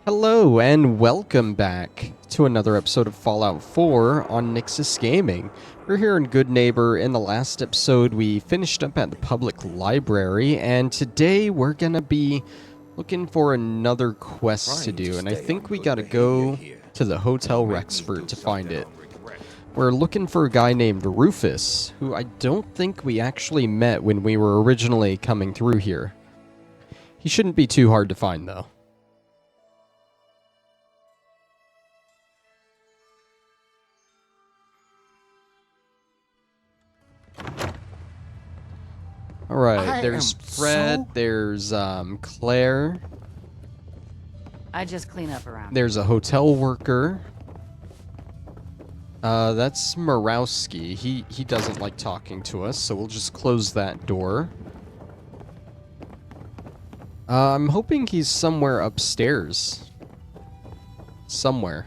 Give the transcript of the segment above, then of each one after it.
Hello and welcome back to another episode of Fallout 4 on Nyxus Gaming. We're here in Good Neighbor. In the last episode we finished up at the public library, and today we're gonna be looking for another quest to do, and I think we gotta go to the Hotel Rexford to find it. We're looking for a guy named Rufus, who I don't think we actually met when we were originally coming through here. He shouldn't be too hard to find though. Alright, there's Fred, there's Claire. I just clean up around. There's a hotel worker. That's Morowski. He doesn't like talking to us, so we'll just close that door. I'm hoping he's somewhere upstairs. Somewhere.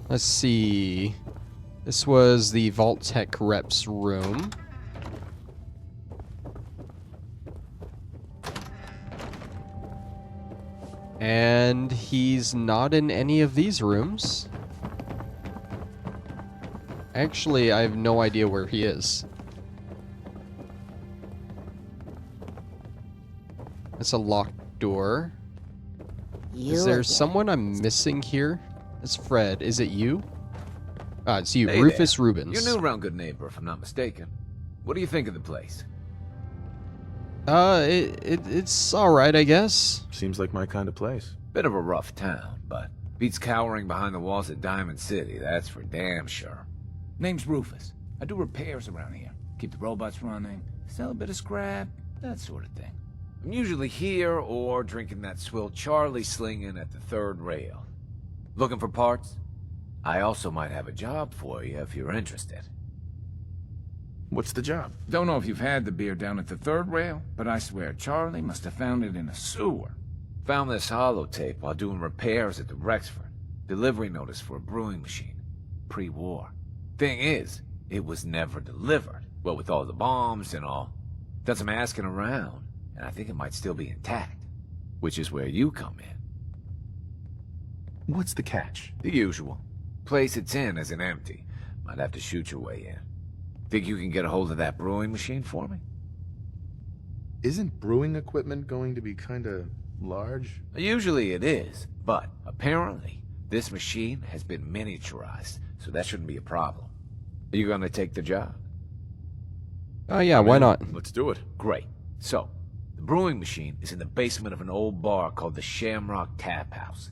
Let's see. This was the Vault Tech rep's room. And he's not in any of these rooms. Actually, I have no idea where he is. It's a locked door. Is there someone I'm missing here? It's Fred. Is it you? It's you, Hey Rufus there. Rubens. You're new around Good Neighbor, if I'm not mistaken. What do you think of the place? It's alright, I guess. Seems like my kind of place. Bit of a rough town, but beats cowering behind the walls of Diamond City, that's for damn sure. Name's Rufus. I do repairs around here. Keep the robots running, sell a bit of scrap, that sort of thing. I'm usually here or drinking that swill Charlie slinging at the third rail. Looking for parts? I also might have a job for you if you're interested. What's the job? Don't know if you've had the beer down at the third rail, but I swear Charlie must have found it in a sewer. Found this holotape while doing repairs at the Rexford. Delivery notice for a brewing machine. Pre-war. Thing is, it was never delivered. Well, with all the bombs and all. Done some asking around, and I think it might still be intact. Which is where you come in. What's the catch? The usual. Place it's in isn't empty. Might have to shoot your way in. Think you can get a hold of that brewing machine for me? Isn't brewing equipment going to be kinda large? Usually it is, but apparently this machine has been miniaturized, so that shouldn't be a problem. Are you gonna take the job? Oh yeah, why not? Let's do it. Great. So, the brewing machine is in the basement of an old bar called the Shamrock Tap House.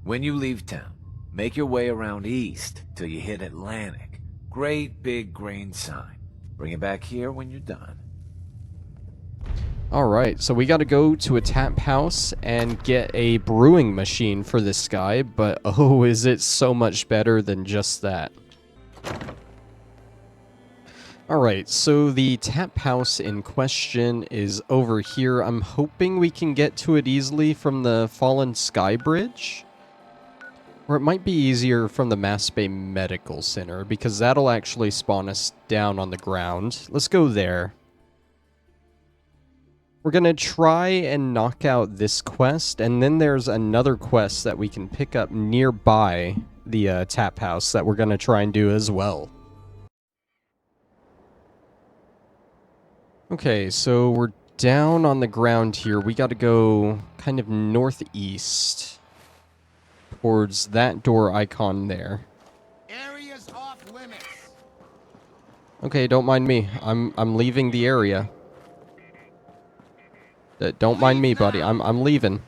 When you leave town, make your way around east till you hit Atlantic. Great big green sign. Bring it back here when you're done. Alright, so we gotta go to a tap house and get a brewing machine for this guy, but oh, is it so much better than just that. Alright, so the tap house in question is over here. I'm hoping we can get to it easily from the Fallen Sky Bridge. Or it might be easier from the Mass Bay Medical Center, because that'll actually spawn us down on the ground. Let's go there. We're gonna try and knock out this quest, and then there's another quest that we can pick up nearby the tap house that we're gonna try and do as well. Okay, so we're down on the ground here. We gotta go kind of northeast towards that door icon there. Area's off limits. Okay, don't mind me. I'm leaving the area. Don't mind me, buddy. I'm leaving.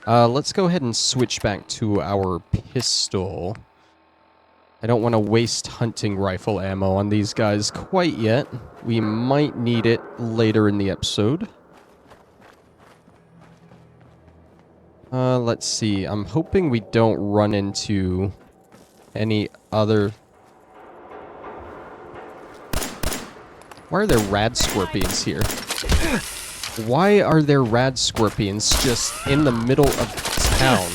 Let's go ahead and switch back to our pistol. I don't want to waste hunting rifle ammo on these guys quite yet. We might need it later in the episode. Let's see. I'm hoping we don't run into any other... Why are there rad scorpions here? Why are there rad scorpions just in the middle of town?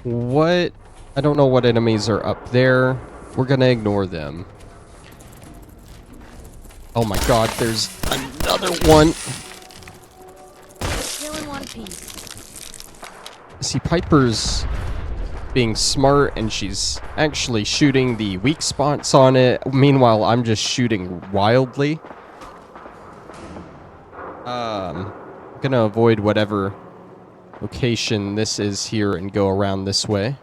What? I don't know what enemies are up there. We're gonna ignore them. Oh my god, there's another one. Still in one piece. See, Piper's being smart, and she's actually shooting the weak spots on it. Meanwhile, I'm just shooting wildly. Gonna avoid whatever location this is here and go around this way.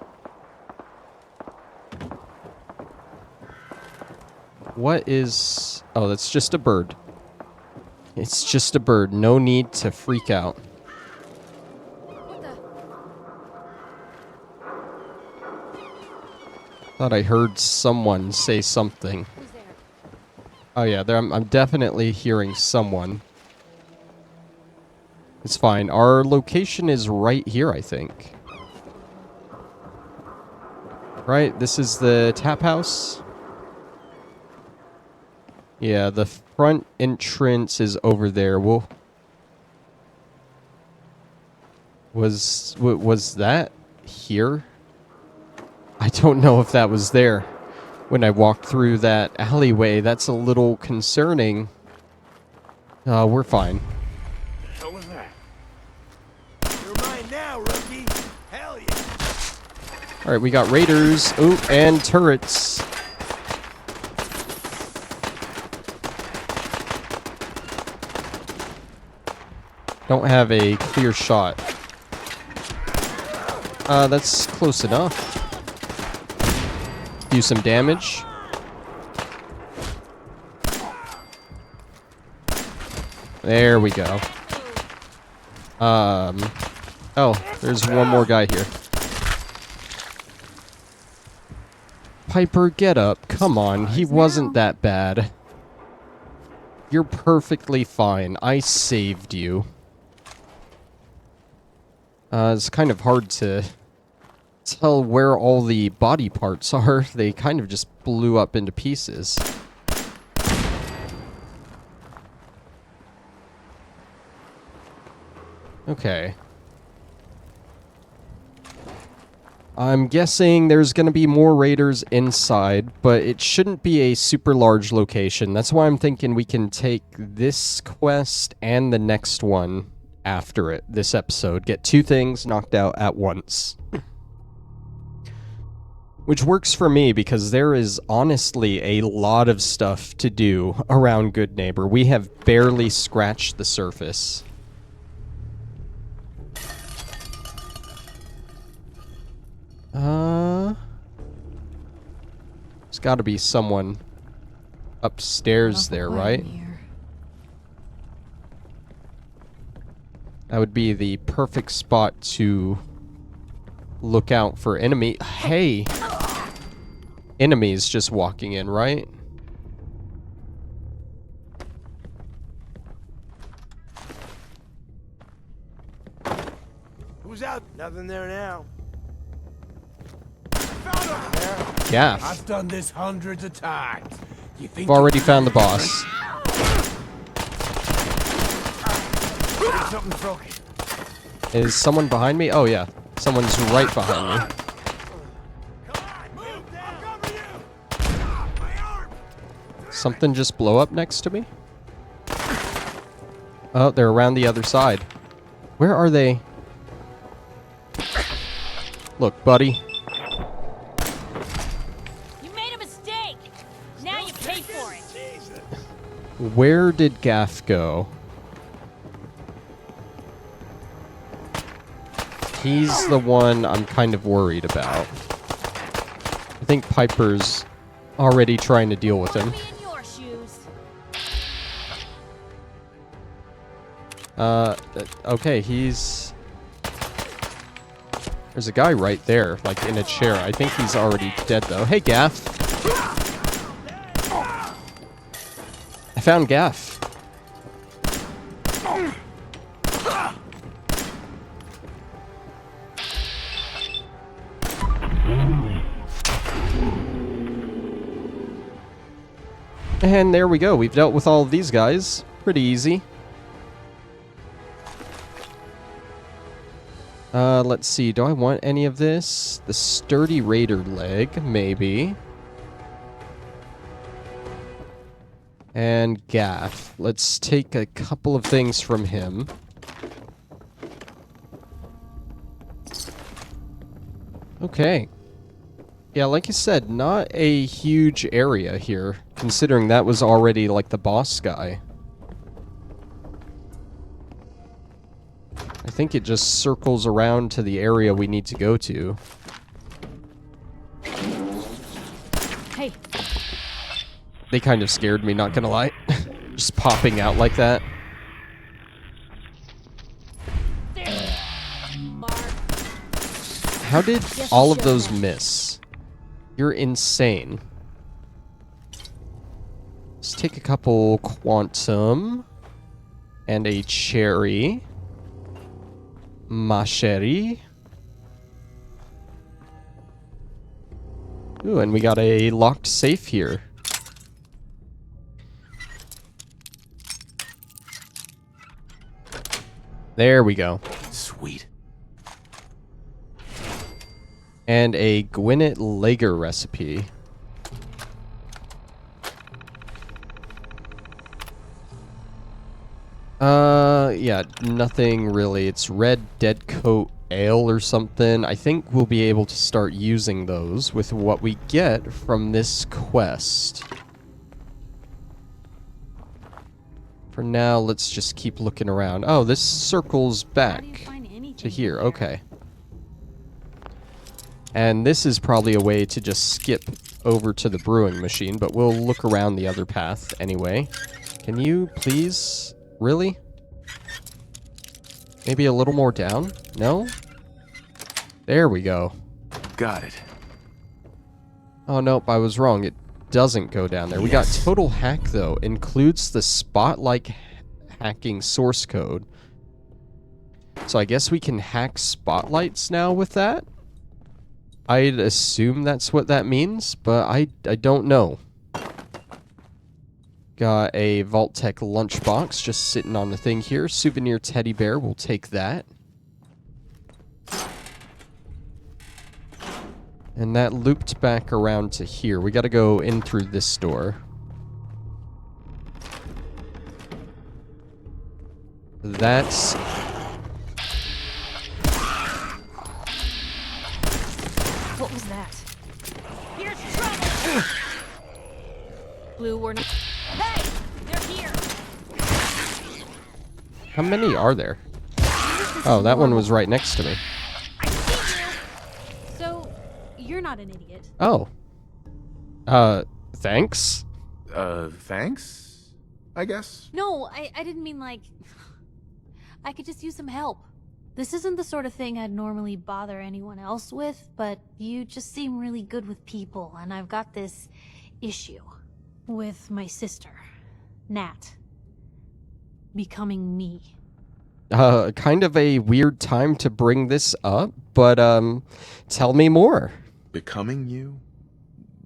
What is... Oh, that's just a bird. It's just a bird. No need to freak out. What the? Thought I heard someone say something. Who's there? Oh yeah, there. I'm definitely hearing someone. It's fine. Our location is right here, I think. Right? This is the tap house? Yeah, the front entrance is over there. Was that here? I don't know if that was there when I walked through that alleyway. That's a little concerning. We're fine. Hell was that? You're mine now, rookie. Hell yeah. Alright, we got raiders. Oh, and turrets. Don't have a clear shot. That's close enough. Do some damage. There we go. Oh, there's one more guy here. Piper, get up. Come on, he wasn't that bad. You're perfectly fine. I saved you. It's kind of hard to tell where all the body parts are. They kind of just blew up into pieces. Okay. I'm guessing there's going to be more raiders inside, but it shouldn't be a super large location. That's why I'm thinking we can take this quest and the next one after it, this episode. Get two things knocked out at once. Which works for me because there is honestly a lot of stuff to do around Good Neighbor. We have barely scratched the surface. There's got to be someone upstairs there, right? That would be the perfect spot to look out for enemy. Hey! Enemies just walking in, right? Who's out? Nothing there now. Gaff. I've done this hundreds of times. You think We've already found the boss. something's broken? Is someone behind me? Oh yeah. Someone's right behind me. Something just blow up next to me? Oh, they're around the other side. Where are they? Look, buddy. You made a mistake. Now you pay for it. Where did Gaff go? He's the one I'm kind of worried about. I think Piper's already trying to deal with him. Be in your shoes. Okay, he's... There's a guy right there, like in a chair. I think he's already dead though. Hey, Gaff. I found Gaff. And there we go. We've dealt with all of these guys. Pretty easy. Let's see. Do I want any of this? The sturdy raider leg, maybe. And Gaff. Let's take a couple of things from him. Okay. Yeah, like I said, not a huge area here, considering that was already, like, the boss guy. I think it just circles around to the area we need to go to. Hey, They kind of scared me, not gonna lie. Just popping out like that. Mark. How did Guess all I'll of show those them. miss? You're insane. Let's take a couple quantum. And a cherry. Macheri. Ooh, and we got a locked safe here. There we go. Sweet. And a Gwyneth Lager recipe. Yeah, nothing really. It's red dead coat ale or something. I think we'll be able to start using those with what we get from this quest. For now, let's just keep looking around. Oh, this circles How do you back find anything to here. here? Okay. And this is probably a way to just skip over to the brewing machine, but we'll look around the other path anyway. Can you please? Really? Maybe a little more down? No? There we go. Got it. Oh, nope, I was wrong. It doesn't go down there. We got total hack, though. Includes the spot-like hacking source code. So I guess we can hack spotlights now with that? I'd assume that's what that means, but I don't know. Got a Vault-Tech lunchbox just sitting on the thing here. Souvenir teddy bear, we'll take that. And that looped back around to here. We gotta go in through this door. That's... What was that? Here's trouble! Blue, we're not. Hey! They're here! How many are there? Oh, that one was right next to me. I see you! So, you're not an idiot. Oh. Thanks? Thanks? I guess? No, I didn't mean like... I could just use some help. This isn't the sort of thing I'd normally bother anyone else with, but you just seem really good with people, and I've got this issue with my sister, Nat, becoming me. Kind of a weird time to bring this up, but, tell me more. Becoming you?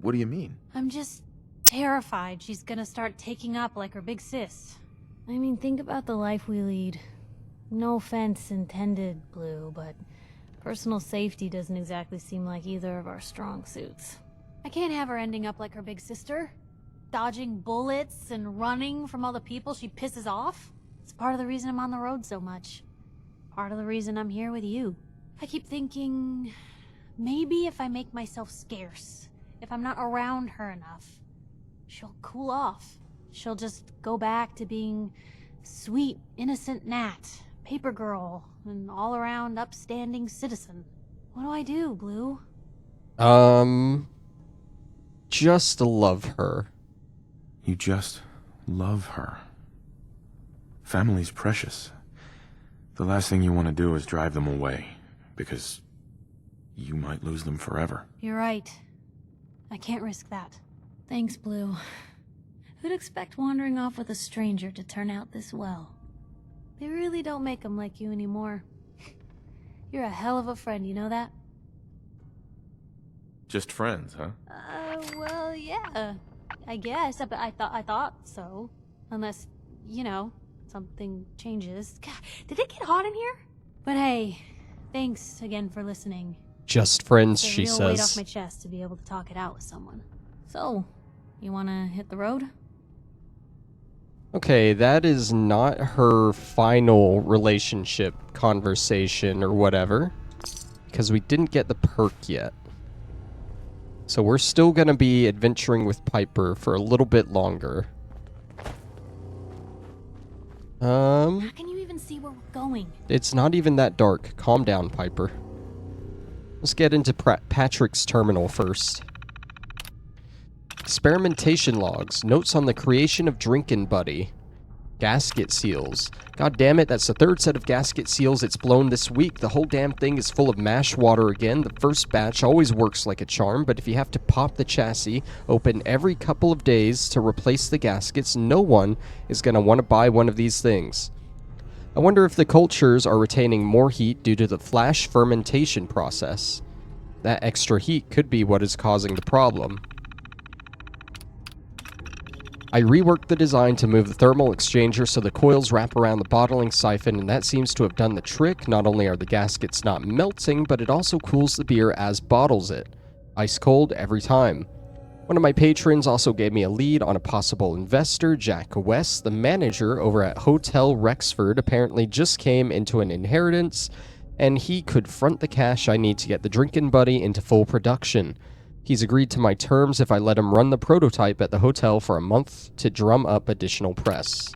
What do you mean? I'm just terrified she's gonna start taking up like her big sis. I mean, think about the life we lead. No offense intended, Blue, but personal safety doesn't exactly seem like either of our strong suits. I can't have her ending up like her big sister, dodging bullets and running from all the people she pisses off. It's part of the reason I'm on the road so much. Part of the reason I'm here with you. I keep thinking, maybe if I make myself scarce, if I'm not around her enough, she'll cool off. She'll just go back to being sweet, innocent Nat, paper girl, an all-around upstanding citizen. What do I do, Blue? Just love her. You just love her. Family's precious. The last thing you want to do is drive them away, because you might lose them forever. You're right. I can't risk that. Thanks, Blue. Who'd expect wandering off with a stranger to turn out this well? They really don't make them like you anymore. You're a hell of a friend, you know that? Just friends, huh? Well, yeah. I guess, but I thought so. Unless, you know, something changes. God, did it get hot in here? But hey, thanks again for listening. Just friends, It's a she real weight off says. my chest to be able to talk it out with someone. So, you wanna hit the road? Okay, that is not her final relationship conversation or whatever, because we didn't get the perk yet. So we're still going to be adventuring with Piper for a little bit longer. How can you even see where we're going? It's not even that dark. Calm down, Piper. Let's get into Patrick's terminal first. Experimentation logs. Notes on the creation of Drinkin' Buddy. Gasket seals. God damn it, that's the third set of gasket seals it's blown this week. The whole damn thing is full of mash water again. The first batch always works like a charm, but if you have to pop the chassis open every couple of days to replace the gaskets, no one is going to want to buy one of these things. I wonder if the cultures are retaining more heat due to the flash fermentation process. That extra heat could be what is causing the problem. I reworked the design to move the thermal exchanger so the coils wrap around the bottling siphon, and that seems to have done the trick. Not only are the gaskets not melting, but it also cools the beer as bottles it. Ice cold every time. One of my patrons also gave me a lead on a possible investor. Jack West, the manager over at Hotel Rexford, apparently just came into an inheritance, and he could front the cash I need to get the Drinkin' Buddy into full production. He's agreed to my terms if I let him run the prototype at the hotel for a month to drum up additional press.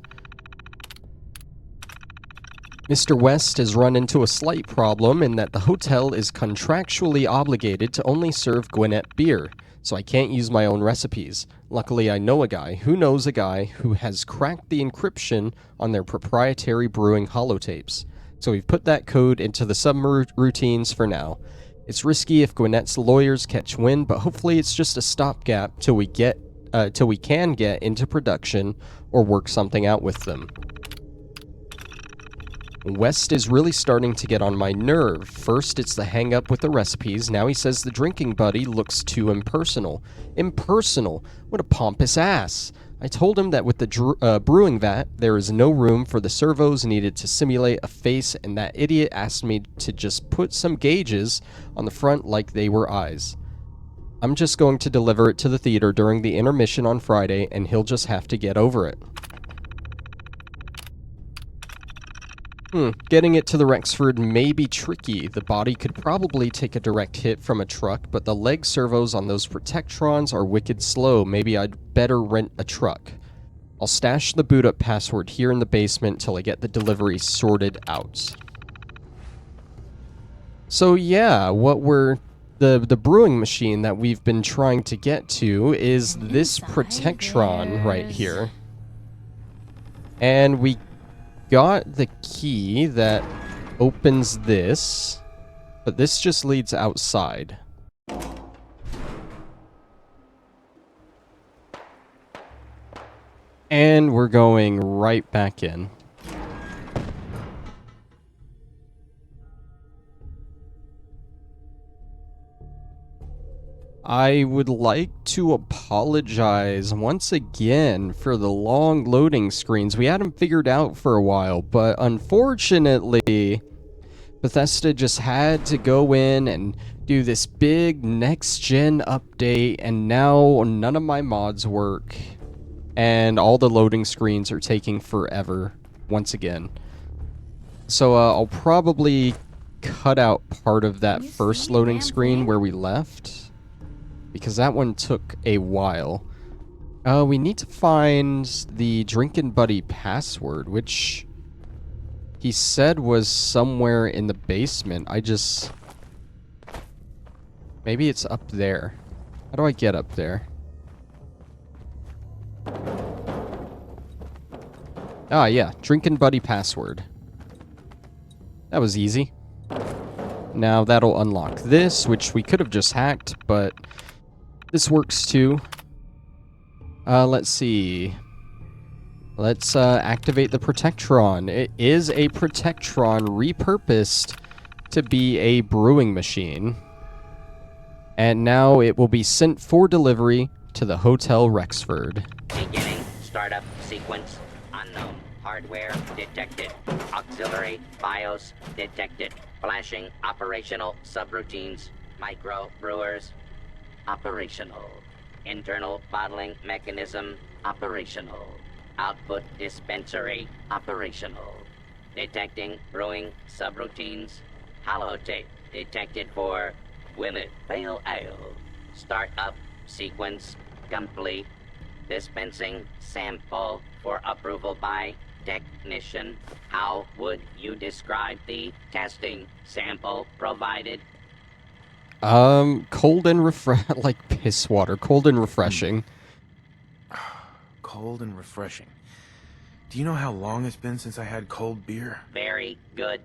Mr. West has run into a slight problem in that the hotel is contractually obligated to only serve Gwinnett beer, so I can't use my own recipes. Luckily, I know a guy who knows a guy who has cracked the encryption on their proprietary brewing holotapes. So we've put that code into the subroutines for now. It's risky if Gwinnett's lawyers catch wind, but hopefully it's just a stopgap till we can get into production or work something out with them. West is really starting to get on my nerve. First, it's the hang-up with the recipes. Now he says the Drinking Buddy looks too impersonal. Impersonal? What a pompous ass. I told him that with the brewing vat, there is no room for the servos needed to simulate a face, and that idiot asked me to just put some gauges on the front like they were eyes. I'm just going to deliver it to the theater during the intermission on Friday, and he'll just have to get over it. Getting it to the Rexford may be tricky. The body could probably take a direct hit from a truck, but the leg servos on those Protectrons are wicked slow. Maybe I'd better rent a truck. I'll stash the boot-up password here in the basement till I get the delivery sorted out. So yeah, the brewing machine that we've been trying to get to is this Protectron right here. And we got the key that opens this, but this just leads outside. And we're going right back in. I would like to apologize once again for the long loading screens. We had them figured out for a while, but unfortunately, Bethesda just had to go in and do this big next-gen update, and now none of my mods work, and all the loading screens are taking forever once again. So I'll probably cut out part of that first loading screen where we left, because that one took a while. We need to find the Drinkin' Buddy password, which he said was somewhere in the basement. Maybe it's up there. How do I get up there? Ah, yeah. Drinkin' Buddy password. That was easy. Now that'll unlock this, which we could have just hacked, but this works too. Let's see. Let's activate the Protectron. It is a Protectron repurposed to be a brewing machine. And now it will be sent for delivery to the Hotel Rexford. Beginning startup sequence. Unknown. Hardware detected. Auxiliary BIOS detected. Flashing operational subroutines. Micro brewers operational. Internal bottling mechanism operational. Output dispensary operational. Detecting brewing subroutines. Holotape detected for Willet Pale Ale. Startup sequence complete. Dispensing sample for approval by technician. How would you describe the testing sample provided? Cold and like piss water. Cold and refreshing. Cold and refreshing. Do you know how long it's been since I had cold beer? Very good.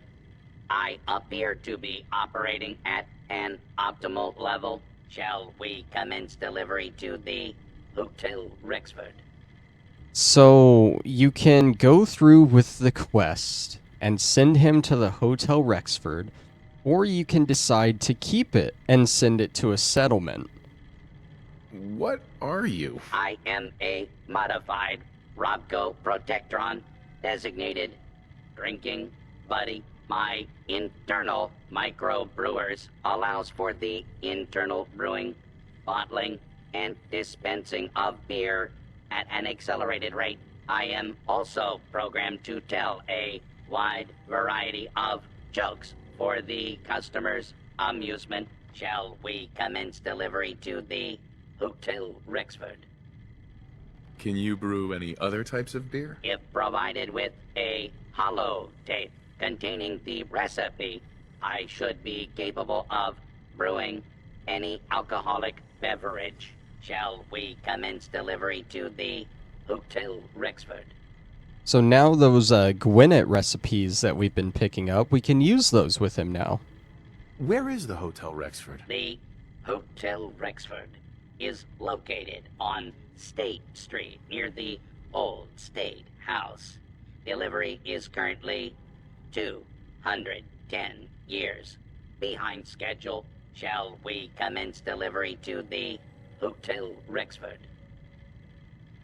I appear to be operating at an optimal level. Shall we commence delivery to the Hotel Rexford? So you can go through with the quest and send him to the Hotel Rexford, or you can decide to keep it and send it to a settlement. What are you? I am a modified Robco Protectron, designated drinking buddy. My internal microbrewers allows for the internal brewing, bottling, and dispensing of beer at an accelerated rate. I am also programmed to tell a wide variety of jokes for the customer's amusement. Shall we commence delivery to the Hotel Rexford? Can you brew any other types of beer? If provided with a hollow tape containing the recipe, I should be capable of brewing any alcoholic beverage. Shall we commence delivery to the Hotel Rexford? So now those Gwinnett recipes that we've been picking up, we can use those with him now. Where is the Hotel Rexford? The Hotel Rexford is located on State Street near the Old State House. Delivery is currently 210 years behind schedule. Shall we commence delivery to the Hotel Rexford?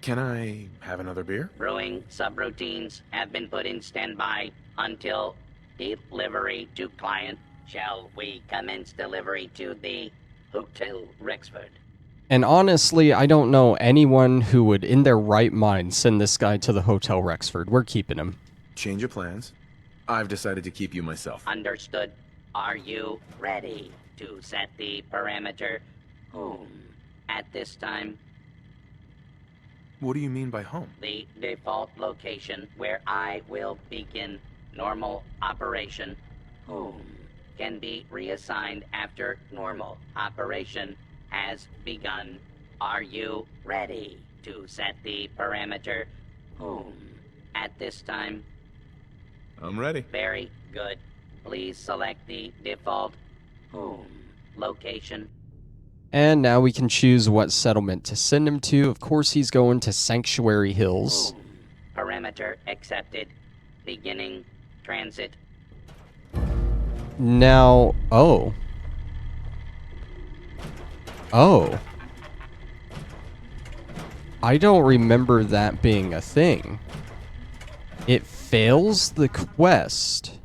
Can I have another beer? Brewing subroutines have been put in standby until delivery to client. Shall we commence delivery to the Hotel Rexford? And honestly, I don't know anyone who would, in their right mind, send this guy to the Hotel Rexford. We're keeping him. Change of plans. I've decided to keep you myself. Understood. Are you ready to set the parameter home at this time? What do you mean by home? The default location where I will begin normal operation. Home can be reassigned after normal operation has begun. Are you ready to set the parameter home at this time? I'm ready. Very good. Please select the default home location. And now we can choose what settlement to send him to. Of course, he's going to Sanctuary Hills. Home. Parameter accepted. Beginning transit. Now, oh. I don't remember that being a thing. It fails the quest.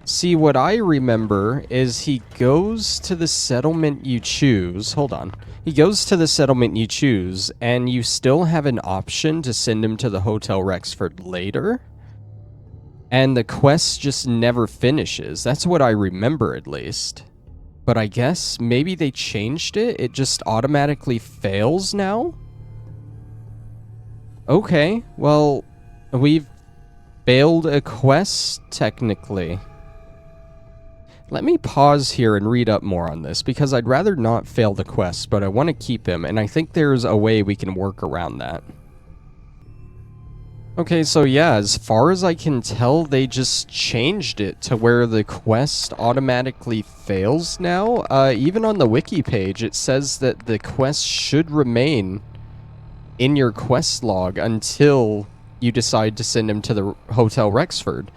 See, what I remember is he goes to the settlement you choose. Hold on. He goes to the settlement you choose, and you still have an option to send him to the Hotel Rexford later. And the quest just never finishes. That's what I remember, at least. But I guess maybe they changed it. It just automatically fails now? Okay, well, we've failed a quest, technically. Let me pause here and read up more on this, because I'd rather not fail the quest, but I want to keep him, and I think there's a way we can work around that. Okay, so yeah, as far as I can tell, they just changed it to where the quest automatically fails now. Even on the wiki page, it says that the quest should remain in your quest log until you decide to send him to the Hotel Rexford.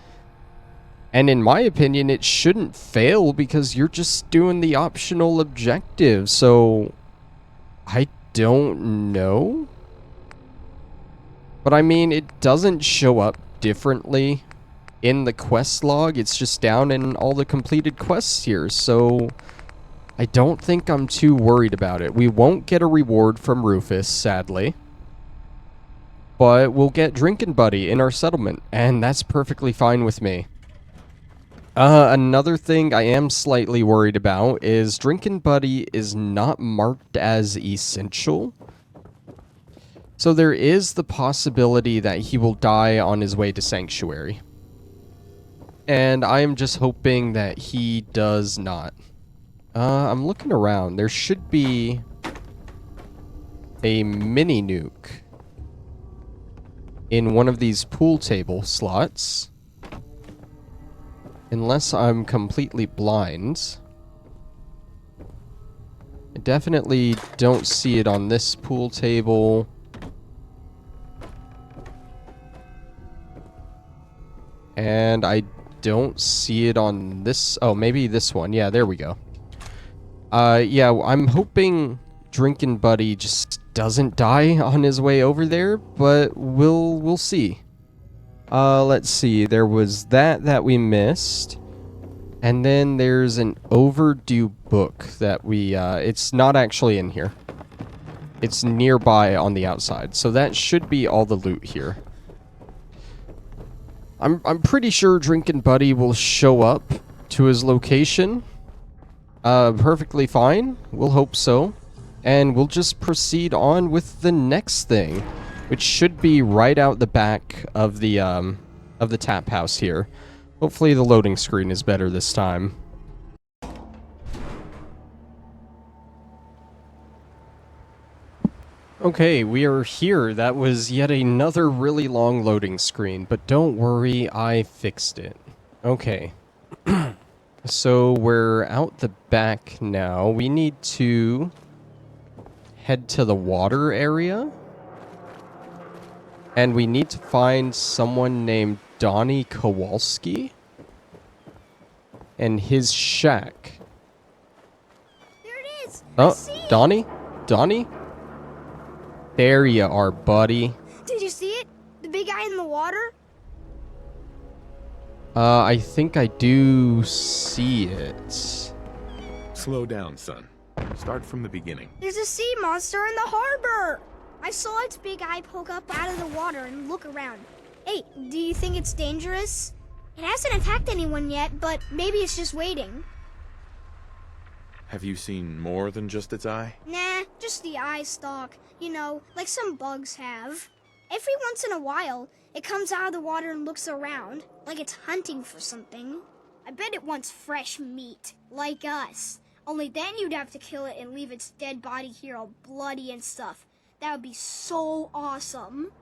And in my opinion, it shouldn't fail because you're just doing the optional objective, so I don't know. But I mean, it doesn't show up differently in the quest log. It's just down in all the completed quests here, so I don't think I'm too worried about it. We won't get a reward from Rufus, sadly. but we'll get Drinking Buddy in our settlement, and that's perfectly fine with me. Another thing I am slightly worried about is Drinking Buddy is not marked as essential. So there is the possibility that he will die on his way to Sanctuary. And I am just hoping that he does not. I'm looking around. There should be a mini nuke in one of these pool table slots. Unless I'm completely blind. I definitely don't see it on this pool table. And I don't see it on this. Oh, maybe this one. Yeah, there we go. Yeah, I'm hoping Drinking Buddy just doesn't die on his way over there, but we'll see. Let's see. There was that we missed. And then there's an overdue book that we, it's not actually in here. It's nearby on the outside. So that should be all the loot here. I'm pretty sure Drinking Buddy will show up to his location. Perfectly fine. We'll hope so. And we'll just proceed on with the next thing, which should be right out the back of the tap house here. Hopefully the loading screen is better this time. Okay, we are here. That was yet another really long loading screen, but don't worry, I fixed it. Okay. So we're out the back now. We need to head to the water area. And we need to find someone named Donnie Kowalski and his shack. There it is. Oh, Donnie? Donnie? There you are, buddy. Did you see it? The big guy in the water? I think I do see it. Slow down, son. Start from the beginning. There's a sea monster in the harbor. I saw its big eye poke up out of the water and look around. Hey, do you think it's dangerous? It hasn't attacked anyone yet, but maybe it's just waiting. Have you seen more than just its eye? Nah, just the eye stalk. You know, like some bugs have. Every once in a while, it comes out of the water and looks around, like it's hunting for something. I bet it wants fresh meat, like us. Only then you'd have to kill it and leave its dead body here all bloody and stuff. That would be so awesome.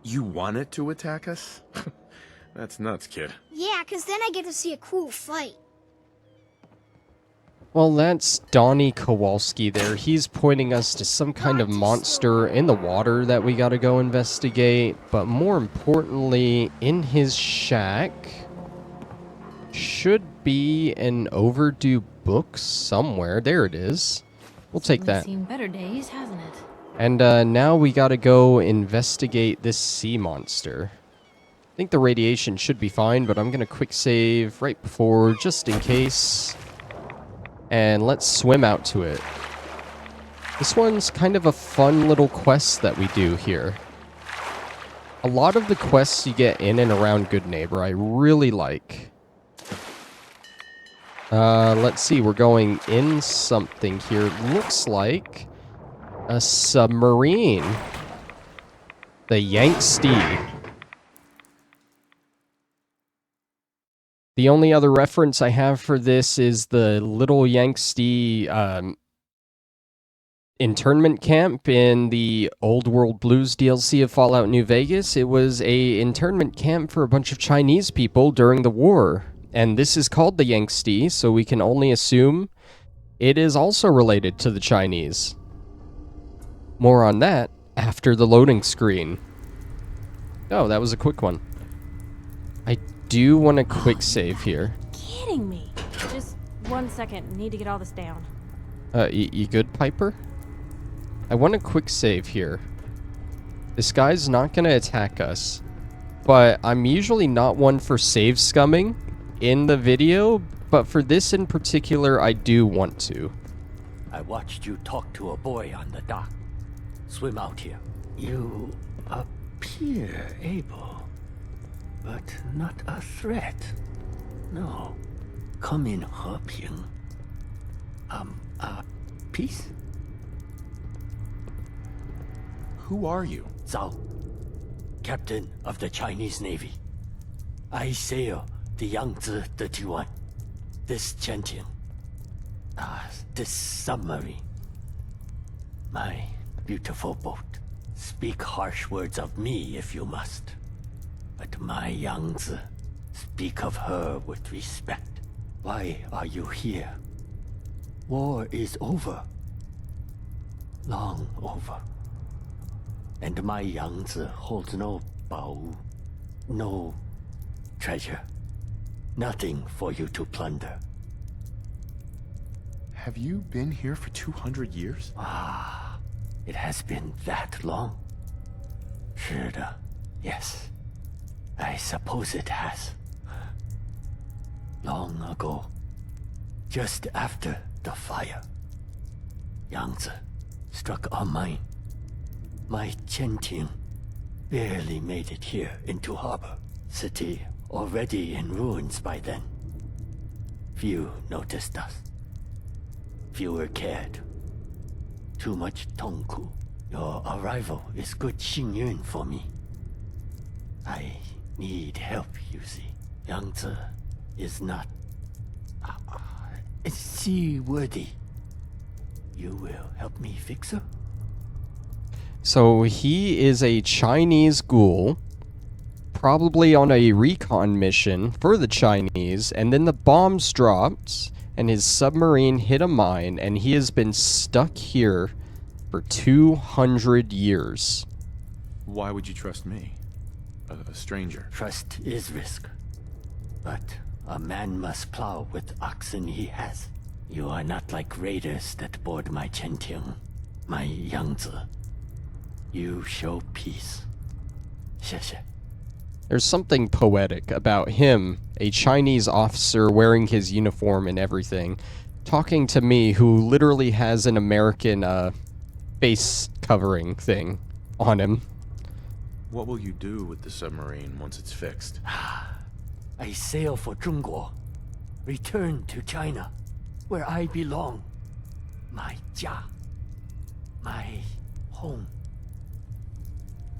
You want it to attack us? That's nuts, kid. Yeah, 'cause then I get to see a cool fight. Well, that's Donnie Kowalski there. He's pointing us to some kind of monster in the water that we gotta go investigate. But more importantly, in his shack should be an overdue book somewhere. There it is. We'll take that. Seen better days, hasn't it? And now we gotta go investigate this sea monster. I think the radiation should be fine, but I'm gonna quick save right before, just in case. And let's swim out to it. This one's kind of a fun little quest that we do here. A lot of the quests you get in and around Good Neighbor I really like. Let's see, we're going in something here. Looks like a submarine. The Nyxus. The only other reference I have for this is the little Nyxus internment camp in the Old World Blues DLC of Fallout New Vegas. It was a internment camp for a bunch of Chinese people during the war. And this is called the Nyxus, so we can only assume it is also related to the Chinese. More on that after the loading screen. Oh, that was a quick one. I do want a quick save here. Kidding me. Just 1 second. Need to get all this down. You good, Piper? I want a quick save here. This guy's not gonna attack us, but I'm usually not one for save scumming in the video, but for this in particular, I do want to. I watched you talk to a boy on the dock. swim out here. You appear able, but not a threat. No. Come in, Heping. Peace? Who are you? Zhao, captain of the Chinese Navy. I sail the Yangtze 31. This Qianting. This submarine. My beautiful boat. Speak harsh words of me if you must. But my Yangtze, speak of her with respect. Why are you here? War is over. Long over. And my Yangtze holds no Baowu, no treasure. Nothing for you to plunder. Have you been here for 200 years? It has been that long? 是的, yes. I suppose it has. Long ago, just after the fire, Yangtze struck our mine. My Qianting barely made it here into harbor. City already in ruins by then. Few noticed us. Fewer cared. Too much Tongku. Your arrival is good Xingyun for me. I need help, you see. Yangtze is not seaworthy. You will help me fix her? So he is a Chinese ghoul, probably on a recon mission for the Chinese, and then the bombs dropped, and his submarine hit a mine, and he has been stuck here for 200 years. Why would you trust me? A stranger. Trust is risk. But a man must plow with oxen he has. You are not like raiders that board my Qianting, my Yangtze. You show peace. 谢谢. There's something poetic about him, a Chinese officer wearing his uniform and everything, talking to me who literally has an American face covering thing on him. What will you do with the submarine once it's fixed? I sail for Zhongguo. Return to China, where I belong. My jia. My home.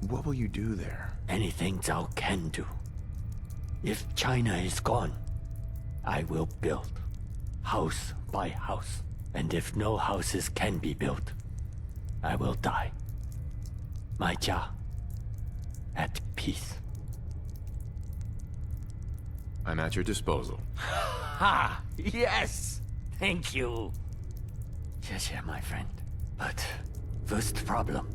What will you do there? Anything Zhao can do. If China is gone, I will build. House by house. And if no houses can be built, I will die. My jia. At peace. I'm at your disposal. Ha! Yes! Thank you. 谢谢, my friend. But first problem.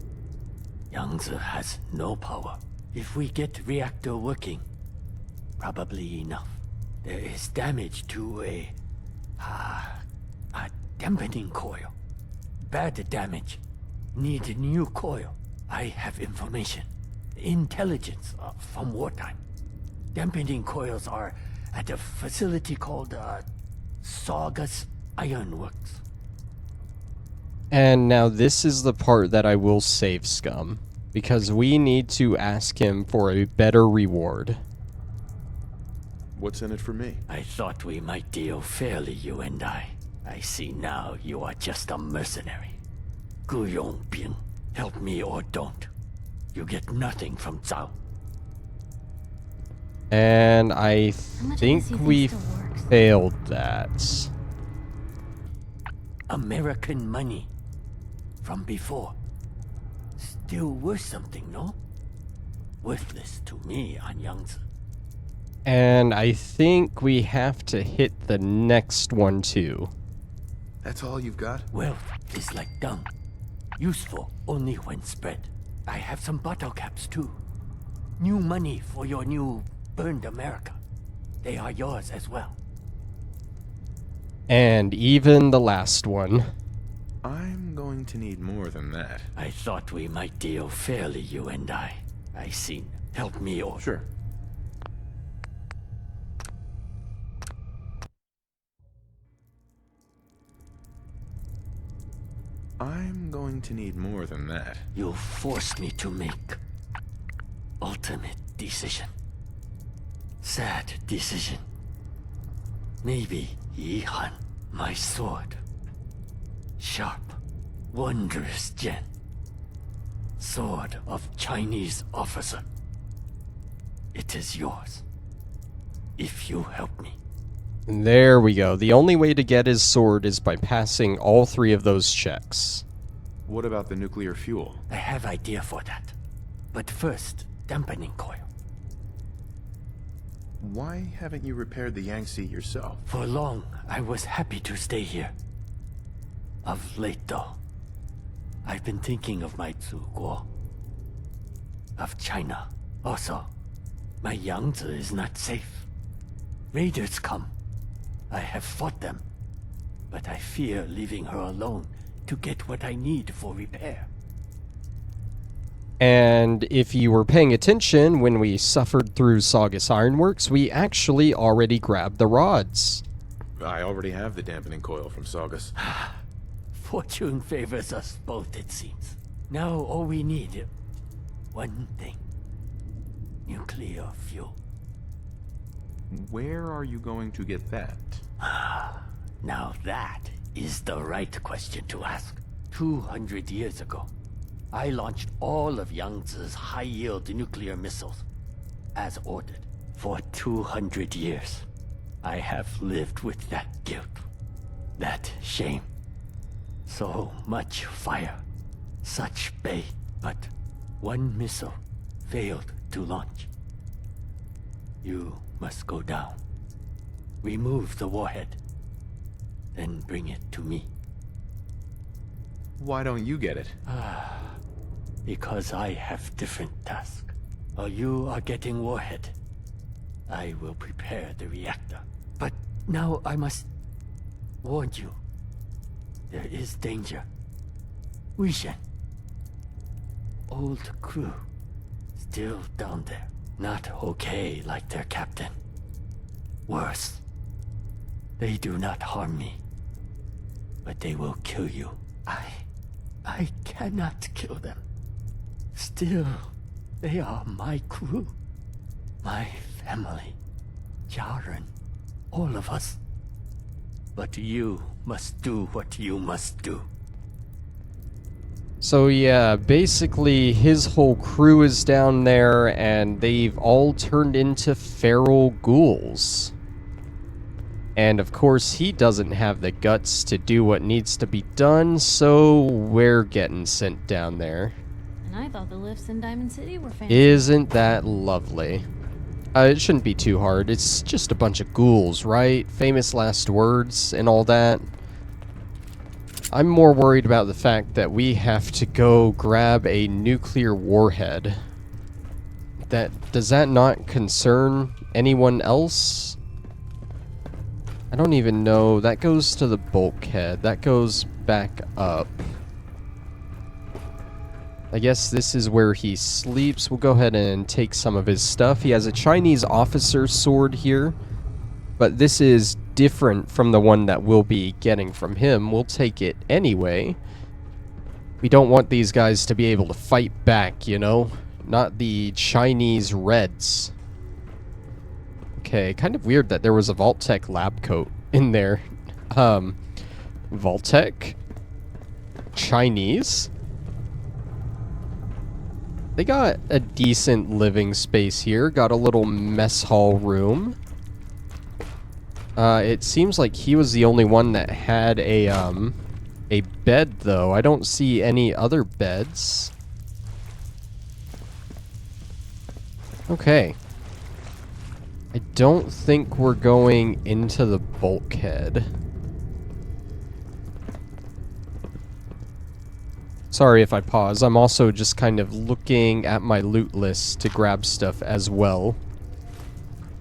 Yangtze has no power. If we get reactor working, probably enough. There is damage to a dampening coil. Bad damage. Need a new coil. I have information. Intelligence from wartime. Dampening coils are at a facility called Saugus Ironworks. And now this is the part that I will save Scum, because we need to ask him for a better reward. What's in it for me? I thought we might deal fairly, you and I. I see now you are just a mercenary. Gu Yongbing, help me or don't. You get nothing from Zhao. And I How much think of this you think we still works? failed that. American money. From before. Still worth something, no? Worthless to me on Yangtze. And I think we have to hit the next one too. That's all you've got? Wealth is like dung. Useful only when spread. I have some bottle caps too. New money for your new burned America. They are yours as well. And even the last one. I'm going to need more than that. I thought we might deal fairly, you and I. I see. Help me or... Sure. I'm going going to need more than that. You forced me to make ultimate decision. Sad decision. Maybe Yihan, my sword. Sharp, wondrous gem. Sword of Chinese officer. It is yours. If you help me. There we go. The only way to get his sword is by passing all 3 of those checks. What about the nuclear fuel? I have idea for that. But first, dampening coil. Why haven't you repaired the Yangtze yourself? For long, I was happy to stay here. Of late, though, I've been thinking of my Zuguo. Of China. Also, my Yangtze is not safe. Raiders come. I have fought them. But I fear leaving her alone to get what I need for repair. And if you were paying attention when we suffered through Saugus Ironworks, we actually already grabbed the rods. I already have the dampening coil from Saugus. Fortune favors us both, it seems. Now all we need, one thing. Nuclear fuel. Where are you going to get that? Now that is the right question to ask. 200 years ago, I launched all of Yangtze's high-yield nuclear missiles, as ordered. For 200 years, I have lived with that guilt, that shame. So much fire, such bait, but one missile failed to launch. You must go down, remove the warhead, then bring it to me. Why don't you get it? Because I have different tasks. While you are getting warhead, I will prepare the reactor. But now I must warn you. There is danger. Wishen. Old crew. Still down there. Not okay like their captain. Worse. They do not harm me. But they will kill you. I cannot kill them. Still, they are my crew. My family. Jaren. All of us. But you must do what you must do. So yeah, basically his whole crew is down there and they've all turned into feral ghouls. And of course he doesn't have the guts to do what needs to be done, so we're getting sent down there. And I thought the lifts in Diamond City were fancy. Isn't that lovely? It shouldn't be too hard. It's just a bunch of ghouls, right? Famous last words and all that. I'm more worried about the fact that we have to go grab a nuclear warhead. Does that not concern anyone else? I don't even know. That goes to the bulkhead. That goes back up. I guess this is where he sleeps. We'll go ahead and take some of his stuff. He has a Chinese officer sword here, but this is different from the one that we'll be getting from him. We'll take it anyway. We don't want these guys to be able to fight back, you know? Not the Chinese Reds. Okay, kind of weird that there was a Vault-Tec lab coat in there. Vault-Tec? Chinese? They got a decent living space here. Got a little mess hall room. It seems like he was the only one that had a bed, though. I don't see any other beds. Okay. I don't think we're going into the bulkhead. Sorry if I pause. I'm also just kind of looking at my loot list to grab stuff as well.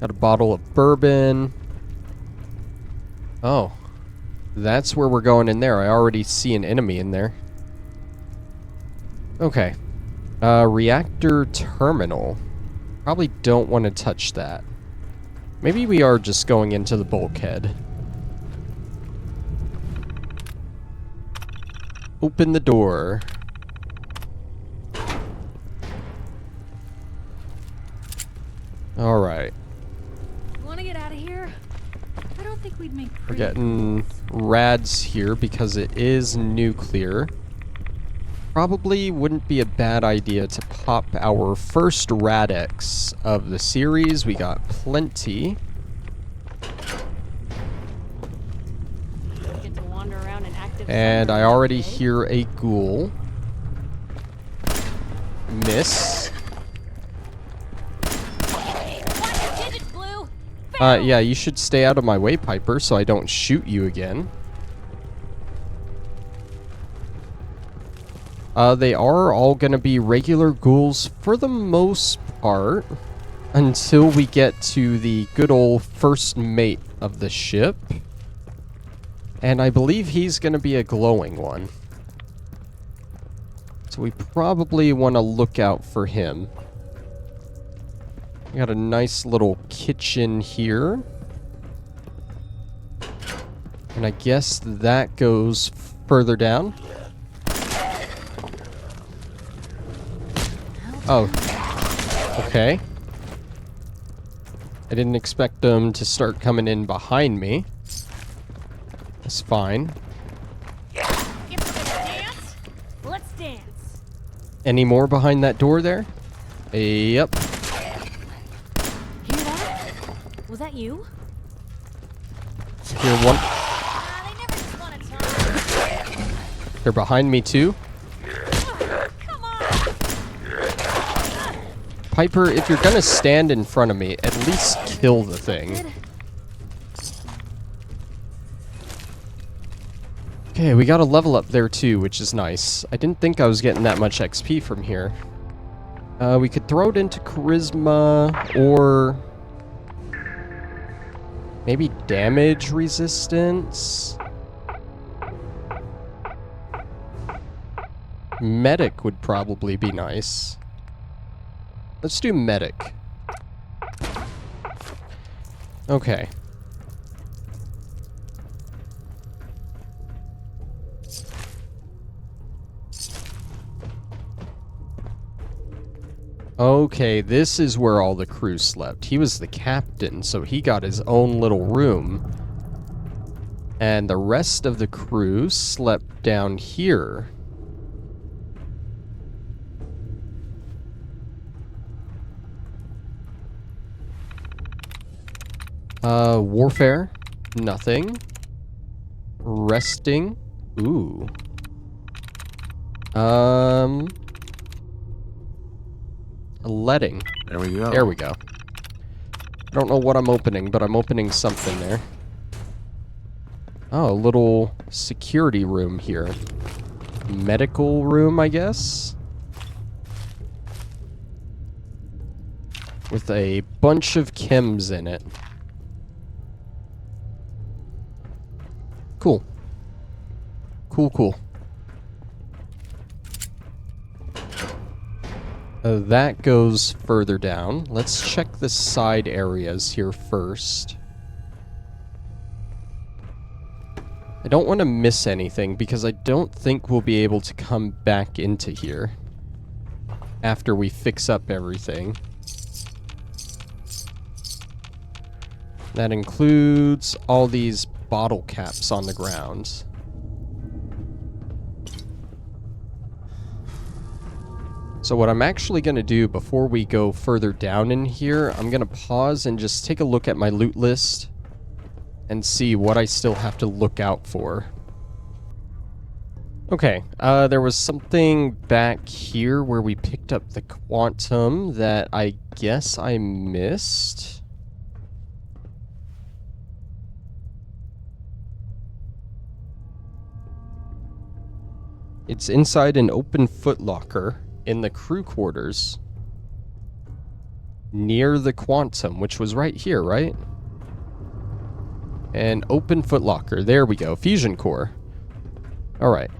Got a bottle of bourbon. Oh. That's where we're going in there. I already see an enemy in there. Okay. Reactor terminal. Probably don't want to touch that. Maybe we are just going into the bulkhead. open the door. Alright. Want to get out of here? I don't think we'd make We're pretty getting fools. rads here because it is nuclear. Probably wouldn't be a bad idea to pop our first Radex of the series. We got plenty. Get to wander around an active And I submarine already today. hear a ghoul. Miss. Watch your digits, Blue! Yeah, you should stay out of my way, Piper, so I don't shoot you again. They are all gonna be regular ghouls for the most part, until we get to the good old first mate of the ship. And I believe he's gonna be a glowing one. So we probably want to look out for him. We got a nice little kitchen here. And I guess that goes further down. Oh. Okay. I didn't expect them to start coming in behind me. That's fine. If we're gonna dance, let's dance. Any more behind that door there? Yep. Hear that? Was that you? Here, one. They never just want to talk. They're behind me too. Come on! Piper, if you're gonna stand in front of me, at least kill the thing. Okay, we got a level up there too, which is nice. I didn't think I was getting that much XP from here. We could throw it into Charisma, or maybe damage resistance? Medic would probably be nice. Let's do Medic. Okay. Okay, this is where all the crew slept. He was the captain, so he got his own little room. And the rest of the crew slept down here. Warfare. Nothing. Resting. Ooh. Letting. There we go. There we go. I don't know what I'm opening, but I'm opening something there. Oh, a little security room here. Medical room, I guess? With a bunch of chems in it. Cool. Cool, cool. That goes further down. Let's check the side areas here first. I don't want to miss anything because I don't think we'll be able to come back into here after we fix up everything. That includes all these bottle caps on the ground. So what I'm actually going to do before we go further down in here, I'm going to pause and just take a look at my loot list and see what I still have to look out for. Okay, there was something back here where we picked up the quantum that I guess I missed. It's inside an open footlocker in the crew quarters near the quantum, which was right here, right? An open footlocker. There we go. Fusion core. All right.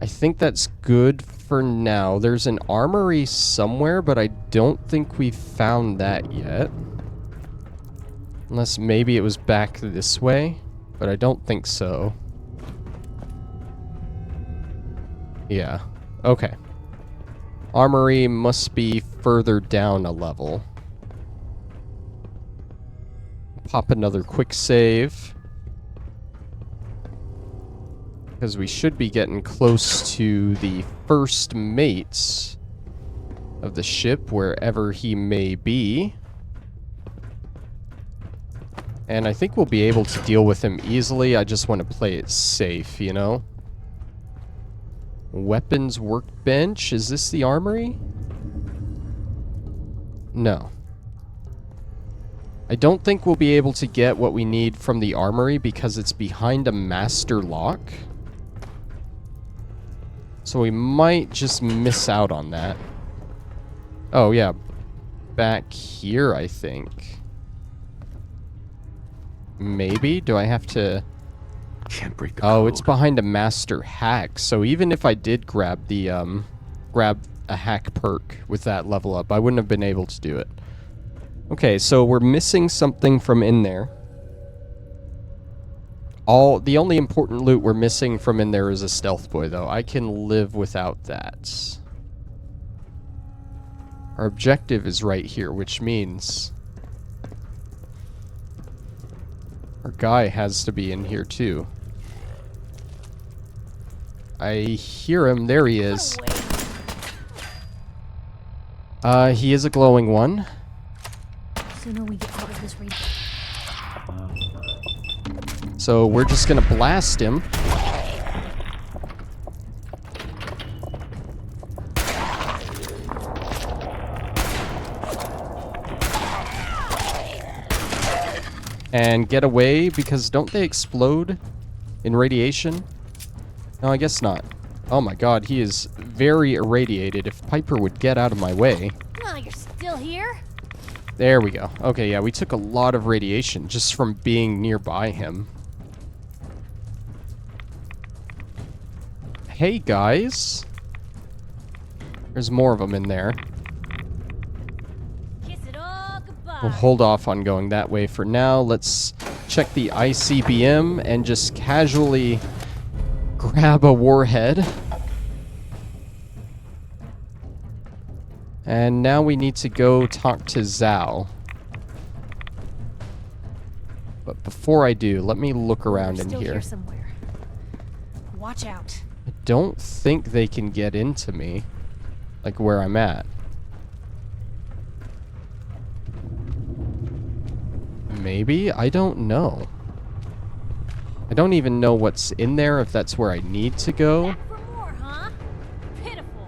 I think that's good for now. There's an armory somewhere, but I don't think we found that yet. Unless maybe it was back this way, but I don't think so. Yeah. Okay. Armory must be further down a level. Pop another quick save. Because we should be getting close to the first mates of the ship, wherever he may be. And I think we'll be able to deal with him easily. I just want to play it safe, you know? Weapons workbench. Is this the armory? No. I don't think we'll be able to get what we need from the armory because it's behind a master lock. So we might just miss out on that. Oh, yeah. Back here, I think. Maybe? Do I have to... Can't break the code. Oh, it's behind a master hack. So even if I did grab the, grab a hack perk with that level up, I wouldn't have been able to do it. Okay, so we're missing something from in there. The only important loot we're missing from in there is a stealth boy, though. I can live without that. Our objective is right here, which means our guy has to be in here, too. I hear him. There he is. He is a glowing one. Sooner we get out of this region. So we're just gonna blast him. And get away, because don't they explode in radiation? No, I guess not. Oh my god, he is very irradiated. If Piper would get out of my way. Oh, you're still here? There we go. Okay, yeah, we took a lot of radiation just from being nearby him. Hey, guys. There's more of them in there. Kiss it all goodbye. We'll hold off on going that way for now. Let's check the ICBM and just casually grab a warhead. And now we need to go talk to Zhao. But before I do, let me look around in Still here. Somewhere. Watch out. I don't think they can get into me, like where I'm at. Maybe? I don't know. I don't even know what's in there, if that's where I need to go. Back for more, huh? Pitiful.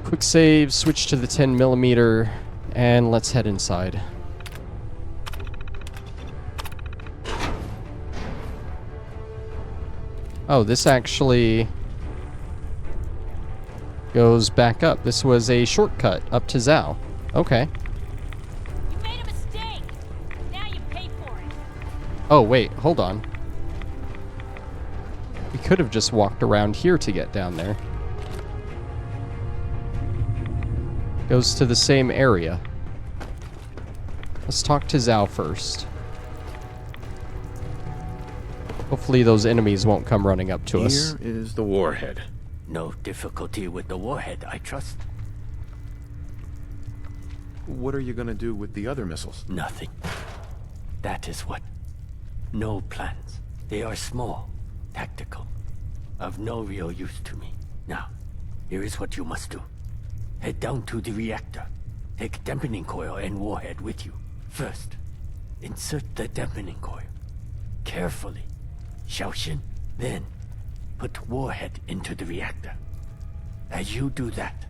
Quick save, switch to the 10mm, and let's head inside. Oh, this actually goes back up. This was a shortcut up to Zhao. Okay. You made a mistake. Now you pay for it. Oh, wait, hold on. We could have just walked around here to get down there. Goes to the same area. Let's talk to Zhao first. Hopefully those enemies won't come running up to us. Here is the warhead. No difficulty with the warhead, I trust. What are you gonna do with the other missiles? Nothing. That is what. No plans. They are small, tactical, of no real use to me. Now, here is what you must do. Head down to the reactor. Take dampening coil and warhead with you. First, insert the dampening coil. Carefully. Xiaoxin. Then, put warhead into the reactor. As you do that,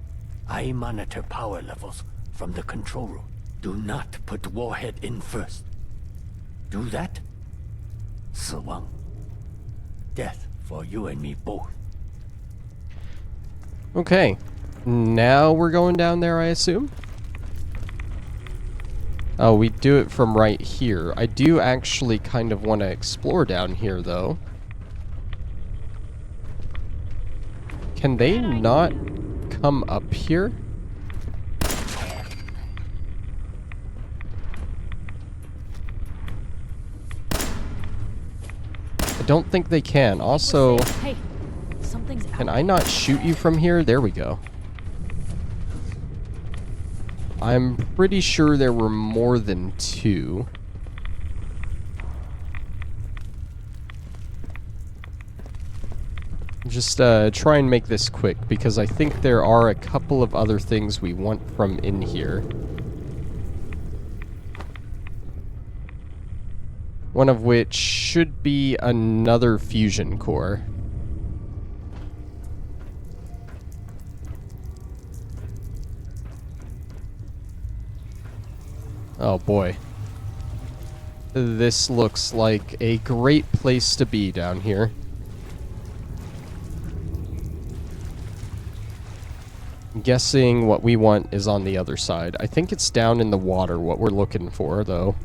I monitor power levels from the control room. Do not put warhead in first. Do that? 死亡. Death for you and me both. Okay. Now we're going down there, I assume? Oh, we do it from right here. I do actually kind of want to explore down here, though. Can they not come up here? I don't think they can. Also, Hey, something's out Can I not shoot you from here? There we go. I'm pretty sure there were more than 2. Just try and make this quick, because I think there are a couple of other things we want from in here. One of which should be another fusion core. Oh boy. This looks like a great place to be down here. I'm guessing what we want is on the other side. I think it's down in the water, what we're looking for, though.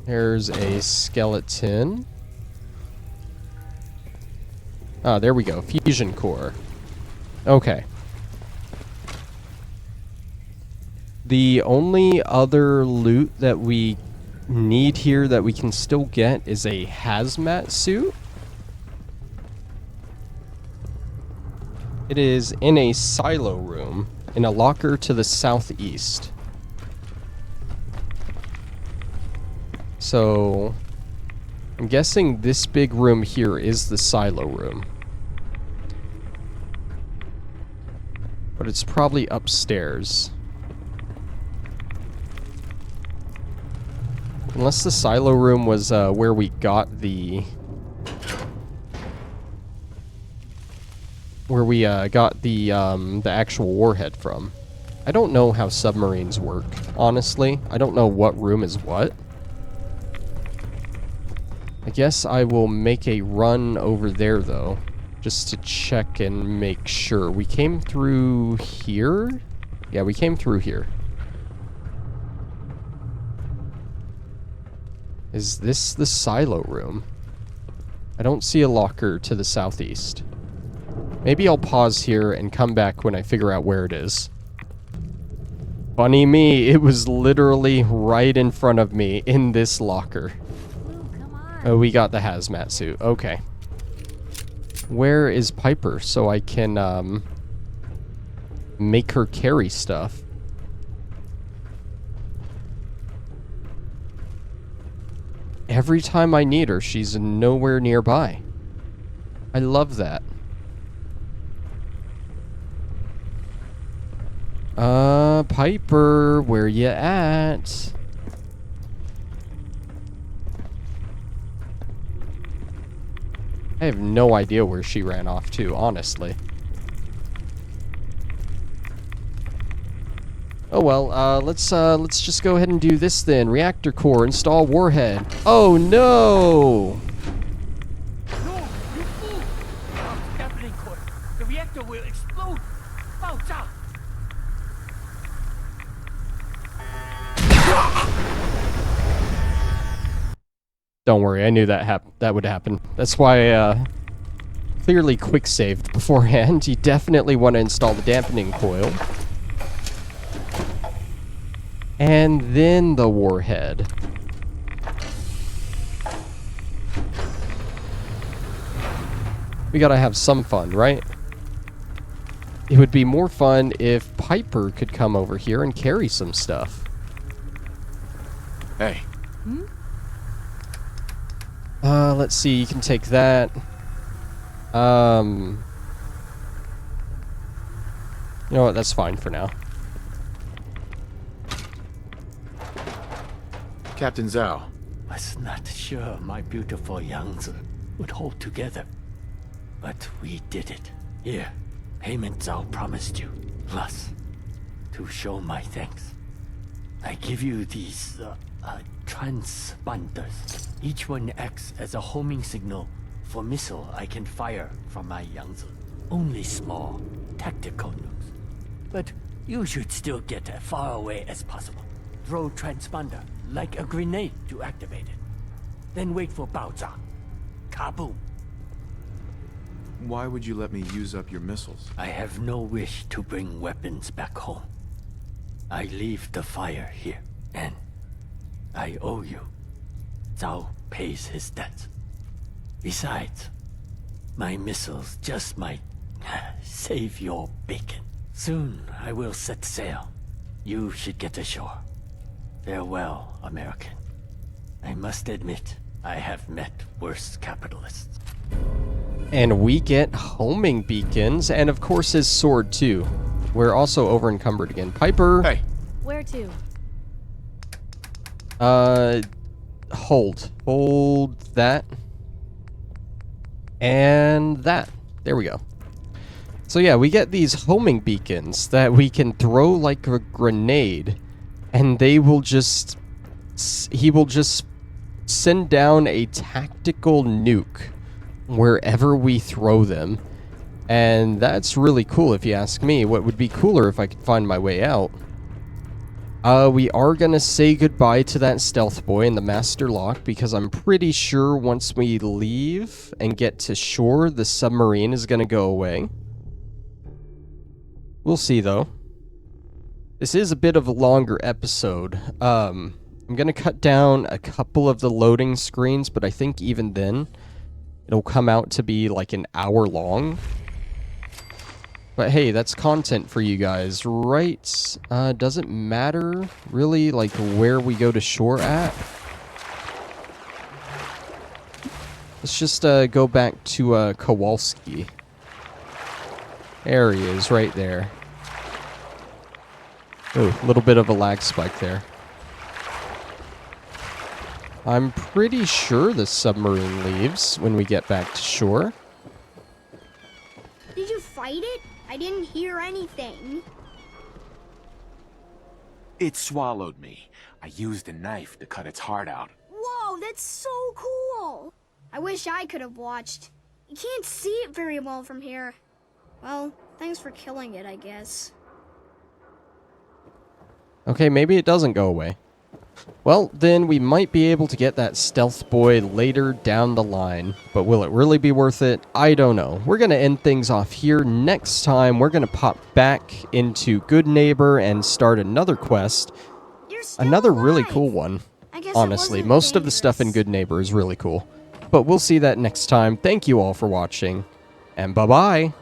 There's a skeleton. Ah, there we go. Fusion core. Okay. The only other loot that we need here that we can still get is a hazmat suit. It is in a silo room in a locker to the southeast. So I'm guessing this big room here is the silo room. But it's probably upstairs. Unless the silo room was where we got the... Where we got the actual warhead from. I don't know how submarines work, honestly. I don't know what room is what. I guess I will make a run over there, though, just to check and make sure. We came through here? Yeah, we came through here. Is this the silo room? I don't see a locker to the southeast. Maybe I'll pause here and come back when I figure out where it is. Funny me, it was literally right in front of me in this locker. Oh, we got the hazmat suit. Okay. Where is Piper so I can make her carry stuff? Every time I need her, she's nowhere nearby. I love that. Piper, where you at? I have no idea where she ran off to, honestly. Oh well, let's just go ahead and do this then. Reactor core, install warhead. Oh no! No, you fool! Deafening core. The reactor will explode. Bounce out. Don't worry, I knew that would happen. That's why I clearly quick saved beforehand. You definitely want to install the dampening coil. And then the warhead. We gotta have some fun, right? It would be more fun if Piper could come over here and carry some stuff. Hey. Let's see, you can take that. You know what, that's fine for now. Captain Zhao. Was not sure my beautiful Yangtze would hold together. But we did it. Here, payment Zhao promised you. Plus, to show my thanks, I give you these, transponders. Each one acts as a homing signal for missile I can fire from my Yangtze. Only small, tactical nukes. But you should still get as far away as possible. Throw transponder like a grenade to activate it. Then wait for Baozha. Kaboom! Why would you let me use up your missiles? I have no wish to bring weapons back home. I leave the fire here, and I owe you. Zhao pays his debt. Besides, my missiles just might save your bacon. Soon I will set sail. You should get ashore. Farewell, American. I must admit, I have met worse capitalists. And we get homing beacons, and of course his sword too. We're also over encumbered again. Piper. Hey. Where to? Hold that. And that. There we go. So yeah, we get these homing beacons that we can throw like a grenade, and they will just... he will just send down a tactical nuke wherever we throw them. And that's really cool if you ask me. What would be cooler if I could find my way out? We are going to say goodbye to that stealth boy in the master lock, because I'm pretty sure once we leave and get to shore, the submarine is going to go away. We'll see, though. This is a bit of a longer episode. I'm going to cut down a couple of the loading screens, but I think even then, it'll come out to be like an hour long. But hey, that's content for you guys, right? Doesn't matter, really, like, where we go to shore at. Let's just go back to Kowalski. There he is, right there. Ooh, a little bit of a lag spike there. I'm pretty sure the submarine leaves when we get back to shore. Did you fight it? I didn't hear anything. It swallowed me. I used a knife to cut its heart out. Whoa, that's so cool! I wish I could have watched. You can't see it very well from here. Well, thanks for killing it, I guess. Okay, maybe it doesn't go away. Well, then we might be able to get that stealth boy later down the line. But will it really be worth it? I don't know. We're going to end things off here. Next time, we're going to pop back into Good Neighbor and start another quest. You're still Another really alive. cool one. I guess it Honestly, wasn't most of the stuff in dangerous. Good Neighbor is really cool. But we'll see that next time. Thank you all for watching, and bye-bye.